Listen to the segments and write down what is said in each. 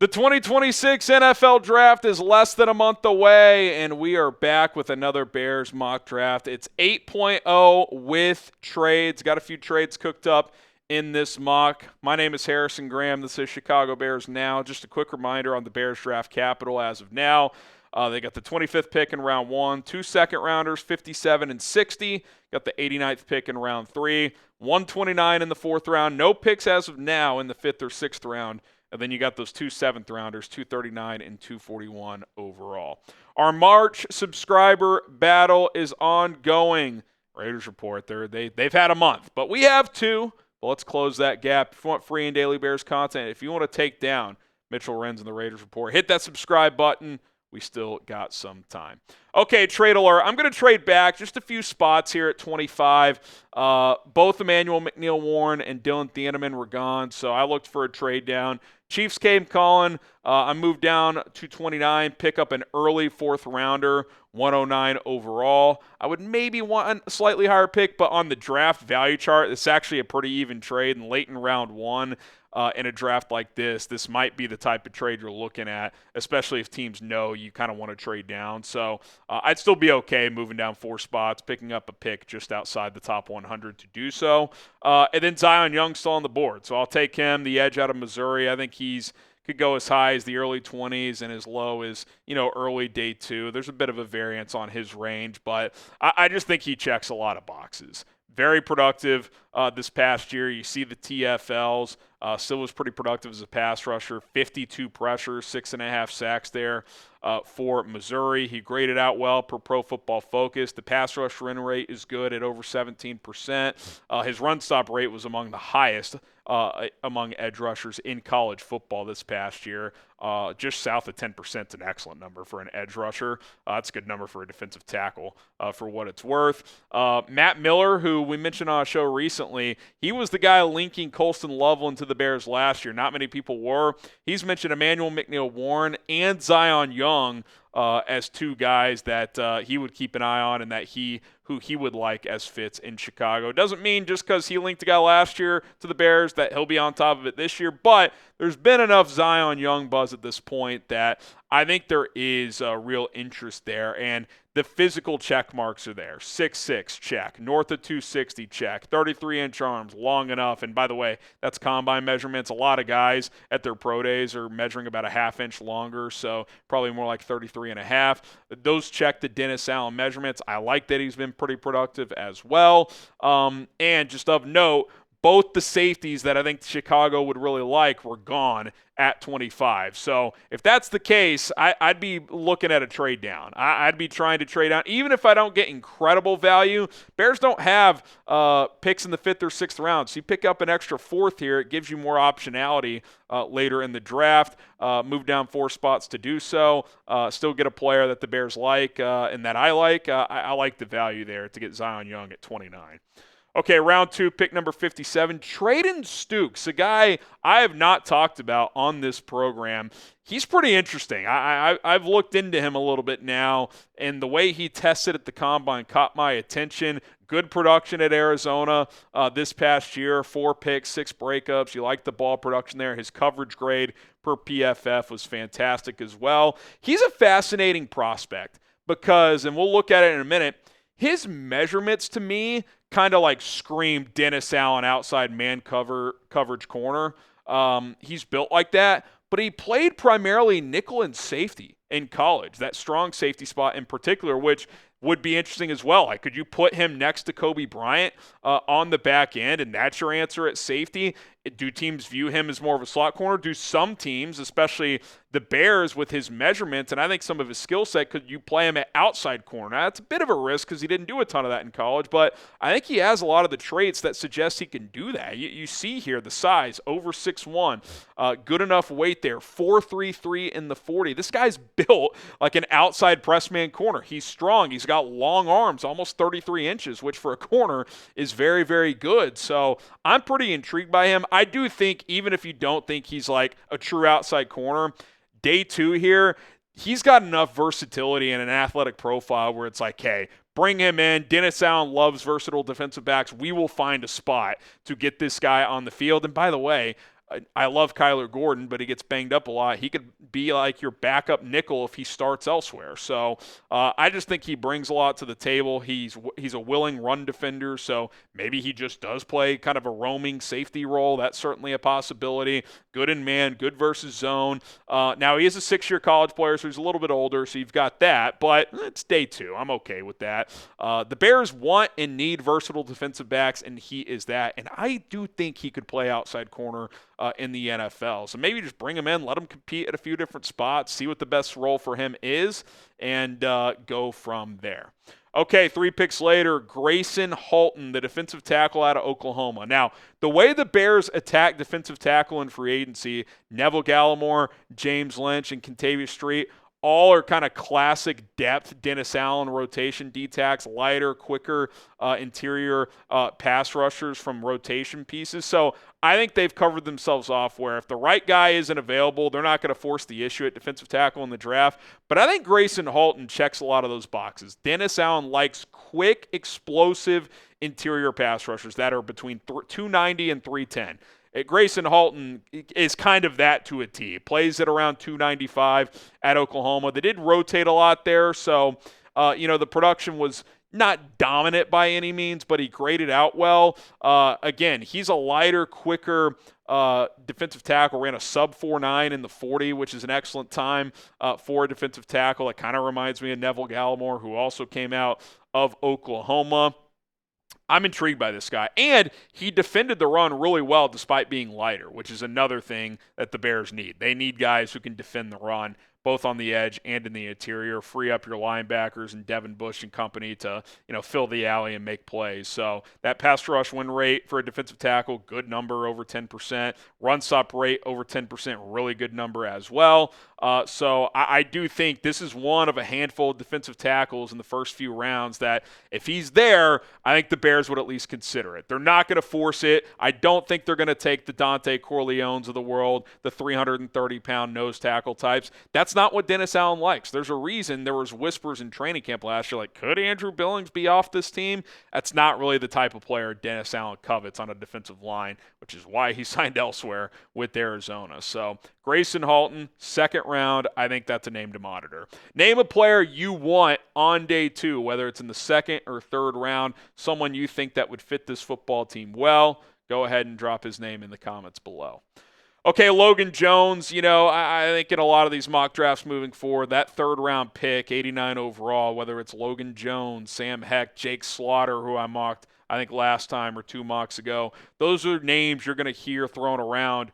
The 2026 NFL Draft is less than a month away, and we are back with another Bears mock draft. It's 8.0 with trades. Got a few trades cooked up in this mock. My name is Harrison Graham. This is Chicago Bears Now. Just a quick reminder on the Bears Draft Capital as of now. They got the 25th pick in round 1, 2 second-rounders, 57 and 60. Got the 89th pick in round 3, 129 in the 4th round. No picks as of now in the 5th or 6th round. And then you got those 2 7th-rounders, 239 and 241 overall. Our March subscriber battle is ongoing. Raiders Report, they've had a month, but we have 2. But let's close that gap. If you want free and daily Bears content, if you want to take down Mitchell Renz and the Raiders Report, hit that subscribe button. We still got some time. Okay, trade alert. I'm going to trade back just a few spots here at 25. Both Emmanuel McNeil-Warren and Dylan Thieneman were gone, so I looked for a trade down. Chiefs came calling. I moved down to 29, pick up an early 4th rounder, 109 overall. I would maybe want a slightly higher pick, but on the draft value chart, it's actually a pretty even trade. And late in round 1, in a draft like this might be the type of trade you're looking at, especially if teams know you kind of want to trade down. So I'd still be okay moving down 4 spots, picking up a pick just outside the top 100 to do so. And then Zion Young's still on the board, so I'll take him, the edge out of Missouri. I think could go as high as the early 20s and as low as, early day 2. There's a bit of a variance on his range, but I just think he checks a lot of boxes. Very productive this past year. You see the TFLs. Still was pretty productive as a pass rusher. 52 pressures, 6.5 sacks there for Missouri. He graded out well per Pro Football Focus. The pass rush win rate is good at over 17%. His run stop rate was among the highest among edge rushers in college football this past year. Just south of 10% is an excellent number for an edge rusher. That's a good number for a defensive tackle for what it's worth. Matt Miller, who we mentioned on a show recently, he was the guy linking Colston Loveland to the Bears last year. Not many people were. He's mentioned Emmanuel McNeil-Warren and Zion Young as 2 guys that he would keep an eye on and that who he would like as fits in Chicago. Doesn't mean just because he linked a guy last year to the Bears that he'll be on top of it this year, but there's been enough Zion Young buzz at this point that I think there is a real interest there, and the physical check marks are there. 6'6", check. North of 260, check. 33-inch arms, long enough. And by the way, that's combine measurements. A lot of guys at their pro days are measuring about a half-inch longer, so probably more like 33 and a half. Those check the Dennis Allen measurements. I like that he's been pretty productive as well. And just of note, both the safeties that I think Chicago would really like were gone at 25. So if that's the case, I'd be looking at a trade down. I'd be trying to trade down. Even if I don't get incredible value, Bears don't have picks in the 5th or 6th round. So you pick up an extra 4th here. It gives you more optionality later in the draft. Move down 4 spots to do so. Still get a player that the Bears like and that I like. I like the value there to get Zion Young at 29. Okay, round 2, pick number 57, Treydan Stukes, a guy I have not talked about on this program. He's pretty interesting. I've looked into him a little bit now, and the way he tested at the Combine caught my attention. Good production at Arizona this past year, 4 picks, 6 breakups. You like the ball production there. His coverage grade per PFF was fantastic as well. He's a fascinating prospect because, and we'll look at it in a minute, his measurements to me kind of like scream Dennis Allen outside man coverage corner. He's built like that, but he played primarily nickel and safety in college, that strong safety spot in particular, which would be interesting as well. Like, could you put him next to Kobe Bryant on the back end, and that's your answer at safety? Do teams view him as more of a slot corner? Do some teams, especially the Bears with his measurements, and I think some of his skill set, could you play him at outside corner? Now, that's a bit of a risk because he didn't do a ton of that in college, but I think he has a lot of the traits that suggest he can do that. You see here the size, over 6'1", good enough weight there, 4.33 in the 40. This guy's built like an outside press man corner. He's strong. He's got long arms, almost 33 inches, which for a corner is very, very good. So I'm pretty intrigued by him. I do think, even if you don't think he's like a true outside corner, day 2 here, he's got enough versatility and an athletic profile where it's like, hey, bring him in. Dennis Allen loves versatile defensive backs. We will find a spot to get this guy on the field. And by the way, I love Kyler Gordon, but he gets banged up a lot. He could be like your backup nickel if he starts elsewhere. So I just think he brings a lot to the table. He's a willing run defender, so maybe he just does play kind of a roaming safety role. That's certainly a possibility. Good in man, good versus zone. Now, he is a 6-year college player, so he's a little bit older, so you've got that, but it's day 2. I'm okay with that. The Bears want and need versatile defensive backs, and he is that. And I do think he could play outside corner in the NFL. So maybe just bring him in, let him compete at a few different spots, see what the best role for him is, and go from there. Okay, 3 picks later, Gracen Halton, the defensive tackle out of Oklahoma. Now, the way the Bears attack defensive tackle in free agency, Neville Gallimore, James Lynch, and Kentavious Street, all are kind of classic depth Dennis Allen rotation D-tacks, lighter, quicker interior pass rushers from rotation pieces. So I think they've covered themselves off where if the right guy isn't available, they're not going to force the issue at defensive tackle in the draft. But I think Gracen Halton checks a lot of those boxes. Dennis Allen likes quick, explosive interior pass rushers that are between 290 and 310. Gracen Halton is kind of that to a T. Plays at around 295 at Oklahoma. They did rotate a lot there, so the production was not dominant by any means, but he graded out well. Again, he's a lighter, quicker defensive tackle. Ran a sub 4.9 in the 40, which is an excellent time for a defensive tackle. It kind of reminds me of Neville Gallimore, who also came out of Oklahoma. I'm intrigued by this guy. And he defended the run really well despite being lighter, which is another thing that the Bears need. They need guys who can defend the run, both on the edge and in the interior, free up your linebackers and Devin Bush and company to, fill the alley and make plays. So that pass rush win rate for a defensive tackle, good number, over 10%. Run stop rate, over 10%, really good number as well. So I do think this is one of a handful of defensive tackles in the first few rounds that if he's there, I think the Bears would at least consider it. They're not going to force it. I don't think they're going to take the Dante Corleones of the world, the 330-pound nose tackle types. That's not what Dennis Allen likes. There's a reason there was whispers in training camp last year like, could Andrew Billings be off this team? That's not really the type of player Dennis Allen covets on a defensive line, which is why he signed elsewhere with Arizona. So Gracen Halton, second round, I think that's a name to monitor. Name a player you want on day 2, whether it's in the second or third round, someone you think that would fit this football team well. Go ahead and drop his name in the comments below. Okay, Logan Jones, I think in a lot of these mock drafts moving forward, that third-round pick, 89 overall, whether it's Logan Jones, Sam Heck, Jake Slaughter, who I mocked, I think last time or 2 mocks ago, those are names you're going to hear thrown around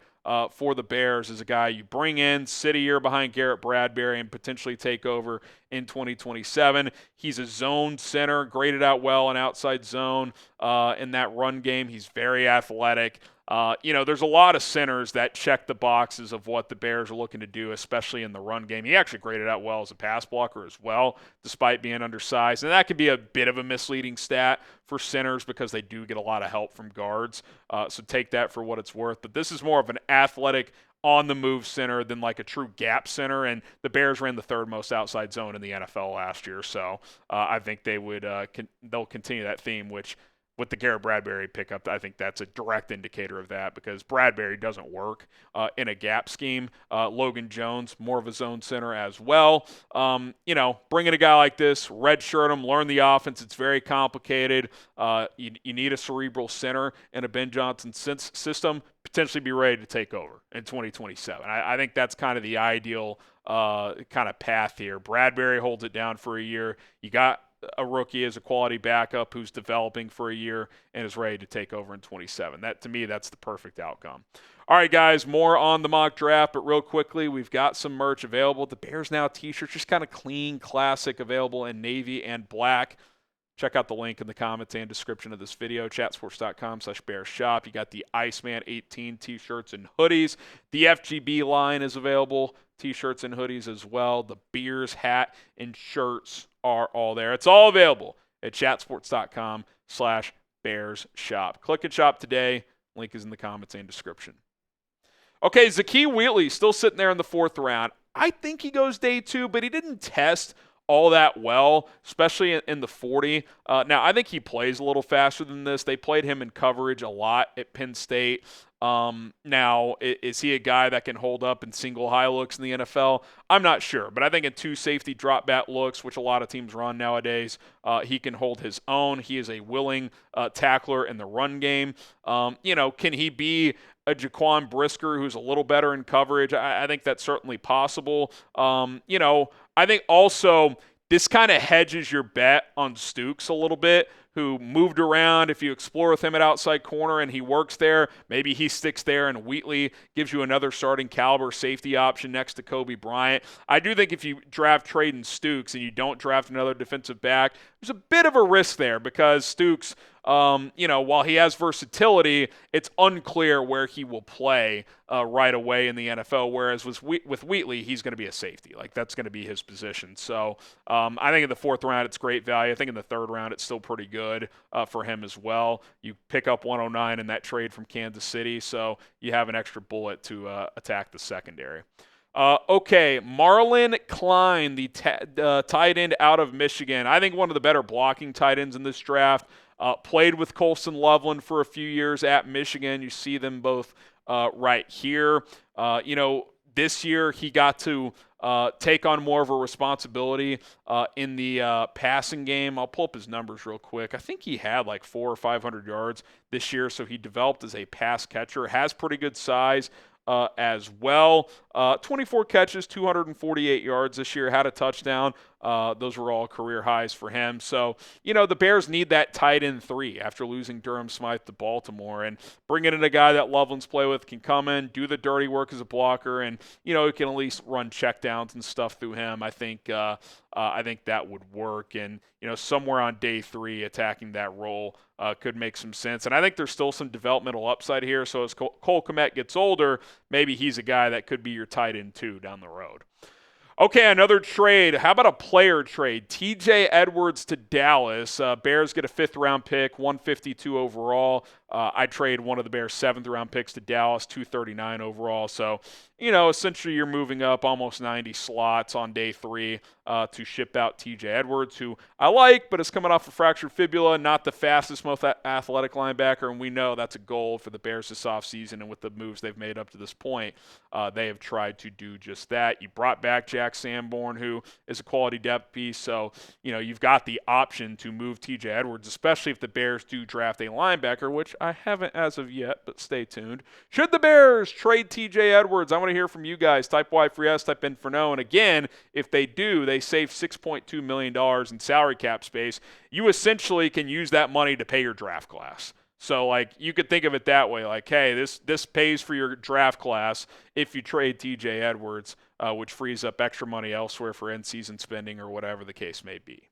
for the Bears as a guy you bring in, sit a year behind Garrett Bradbury, and potentially take over in 2027. He's a zone center, graded out well in outside zone in that run game. He's very athletic. There's a lot of centers that check the boxes of what the Bears are looking to do, especially in the run game. He actually graded out well as a pass blocker as well, despite being undersized. And that can be a bit of a misleading stat for centers because they do get a lot of help from guards. So take that for what it's worth. But this is more of an athletic, on-the-move center than like a true gap center. And the Bears ran the third most outside zone in the NFL last year. So I think they'll continue that theme, which – with the Garrett Bradbury pickup, I think that's a direct indicator of that because Bradbury doesn't work in a gap scheme. Logan Jones, more of a zone center as well. Bringing a guy like this, redshirt him, learn the offense. It's very complicated. You need a cerebral center in a Ben Johnson system, potentially be ready to take over in 2027. I think that's kind of the ideal kind of path here. Bradbury holds it down for a year. You got a rookie as a quality backup who's developing for a year and is ready to take over in 27. That, to me, that's the perfect outcome. All right, guys, more on the mock draft, but real quickly, we've got some merch available. The Bears Now t-shirts, just kind of clean, classic, available in navy and black. Check out the link in the comments and description of this video, chatsports.com/bearshop. You got the Iceman 18 t-shirts and hoodies. The FGB line is available, t-shirts and hoodies as well. The Beers hat and shirts are all there. It's all available at chatsports.com/bearshop. Click and shop today. Link is in the comments and description. Okay, Zakee Wheatley still sitting there in the 4th round. I think he goes day 2, but he didn't test all that well, especially in the 40. Now, I think he plays a little faster than this. They played him in coverage a lot at Penn State. Now, is he a guy that can hold up in single high looks in the NFL? I'm not sure, but I think in two safety drop back looks, which a lot of teams run nowadays, he can hold his own. He is a willing tackler in the run game. Can he be a Jaquan Brisker who's a little better in coverage? I think that's certainly possible. I think also this kind of hedges your bet on Stukes a little bit, who moved around. If you explore with him at outside corner and he works there, maybe he sticks there and Wheatley gives you another starting caliber safety option next to Kobe Bryant. I do think if you draft Treydan Stukes and you don't draft another defensive back, there's a bit of a risk there because Stukes, while he has versatility, it's unclear where he will play right away in the NFL, whereas with Wheatley, he's going to be a safety. Like, that's going to be his position. So I think in the fourth round, it's great value. I think in the third round, it's still pretty good for him as well. You pick up 109 in that trade from Kansas City, so you have an extra bullet to attack the secondary. Okay, Marlon Klein, the tight end out of Michigan. I think one of the better blocking tight ends in this draft. Played with Colston Loveland for a few years at Michigan. You see them both right here. This year he got to take on more of a responsibility in the passing game. I'll pull up his numbers real quick. I think he had like 400 or 500 yards this year, so he developed as a pass catcher. Has pretty good size as well. 24 catches, 248 yards this year, had a touchdown. Those were all career highs for him. So, the Bears need that tight end 3 after losing Durham Smythe to Baltimore. And bringing in a guy that Loveland's play with can come in, do the dirty work as a blocker, and, he can at least run checkdowns and stuff through him. I think that would work. And, somewhere on day 3, attacking that role could make some sense. And I think there's still some developmental upside here. So as Cole Kmet gets older, maybe he's a guy that could be your tight end 2 down the road. Okay, another trade. How about a player trade? TJ Edwards to Dallas. Bears get a 5th-round pick, 152 overall. I trade one of the Bears' 7th-round picks to Dallas, 239 overall. So, essentially you're moving up almost 90 slots on day 3 to ship out TJ Edwards, who I like, but is coming off a fractured fibula, not the fastest, most athletic linebacker, and we know that's a goal for the Bears this offseason, and with the moves they've made up to this point, they have tried to do just that. You brought back Jack Sanborn, who is a quality depth piece, so, you've got the option to move TJ Edwards, especially if the Bears do draft a linebacker, which I haven't as of yet, but stay tuned. Should the Bears trade TJ Edwards? I want to hear from you guys. Type Y for yes, type in for no. And again, if they do, they save $6.2 million in salary cap space. You essentially can use that money to pay your draft class. So, you could think of it that way. Hey, this pays for your draft class if you trade TJ Edwards, which frees up extra money elsewhere for in-season spending or whatever the case may be.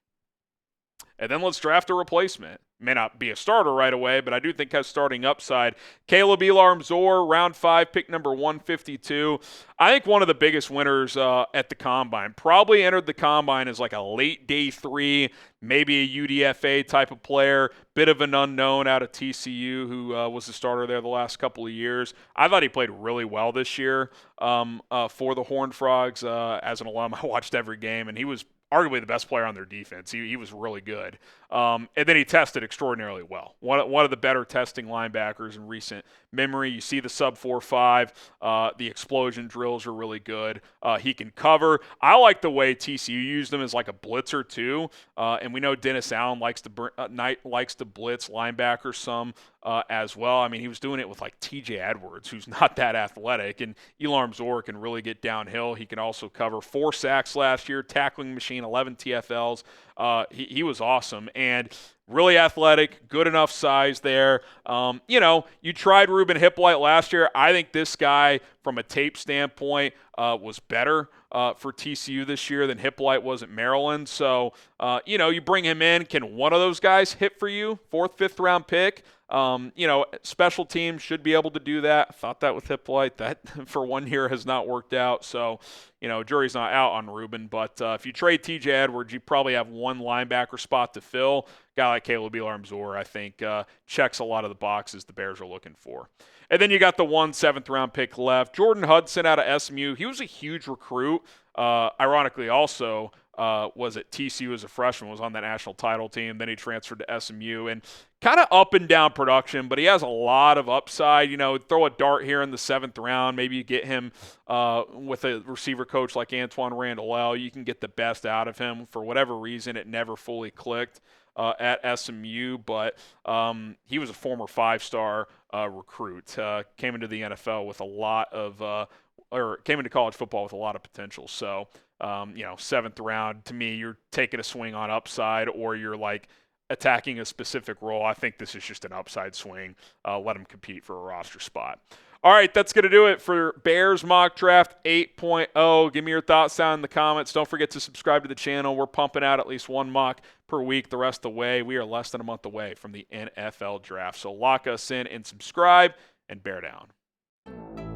And then let's draft a replacement. May not be a starter right away, but I do think has starting upside. Caleb Elarm-Zor, round 5, pick number 152. I think one of the biggest winners at the Combine. Probably entered the Combine as a late day 3, maybe a UDFA type of player. Bit of an unknown out of TCU who was the starter there the last couple of years. I thought he played really well this year for the Horned Frogs. As an alum, I watched every game, and he was arguably the best player on their defense. He was really good. And then he tested extraordinarily well. One of the better testing linebackers in recent memory. You see the sub 4.5. The explosion drills are really good. He can cover. I like the way TCU used him as a blitzer too. And we know Dennis Allen likes to blitz linebackers some as well. I mean, he was doing it with TJ Edwards, who's not that athletic, and Elarm-Zor can really get downhill. He can also cover. 4 sacks last year, tackling machine, 11 TFLs. He was awesome and really athletic, good enough size there. You tried Ruben Hippolyte last year. I think this guy, from a tape standpoint, was better for TCU this year than Hippolyte was at Maryland. So, you bring him in. Can one of those guys hit for you? 4th, 5th round pick. Special teams should be able to do that. I thought that with Hippolyte. That for 1 year has not worked out. So, jury's not out on Ruben. But if you trade TJ Edwards, you probably have one linebacker spot to fill. A guy like Caleb Elarm-Zor, I think, checks a lot of the boxes the Bears are looking for. And then you got the 7th round pick left. Jordan Hudson out of SMU. He was a huge recruit. Ironically, also was at TCU as a freshman, was on that national title team. Then he transferred to SMU, and kind of up and down production, but he has a lot of upside. Throw a dart here in the 7th round. Maybe you get him with a receiver coach like Antoine Randall. You can get the best out of him. For whatever reason, it never fully clicked at SMU, but he was a former 5-star recruit. Came into the NFL with a lot of came into college football with a lot of potential. So, 7th round, to me, you're taking a swing on upside, or you're like attacking a specific role. I think this is just an upside swing. Let him compete for a roster spot. All right, that's going to do it for Bears Mock Draft 8.0. Give me your thoughts down in the comments. Don't forget to subscribe to the channel. We're pumping out at least one mock per week the rest of the way. We are less than a month away from the NFL Draft. So lock us in and subscribe, and bear down.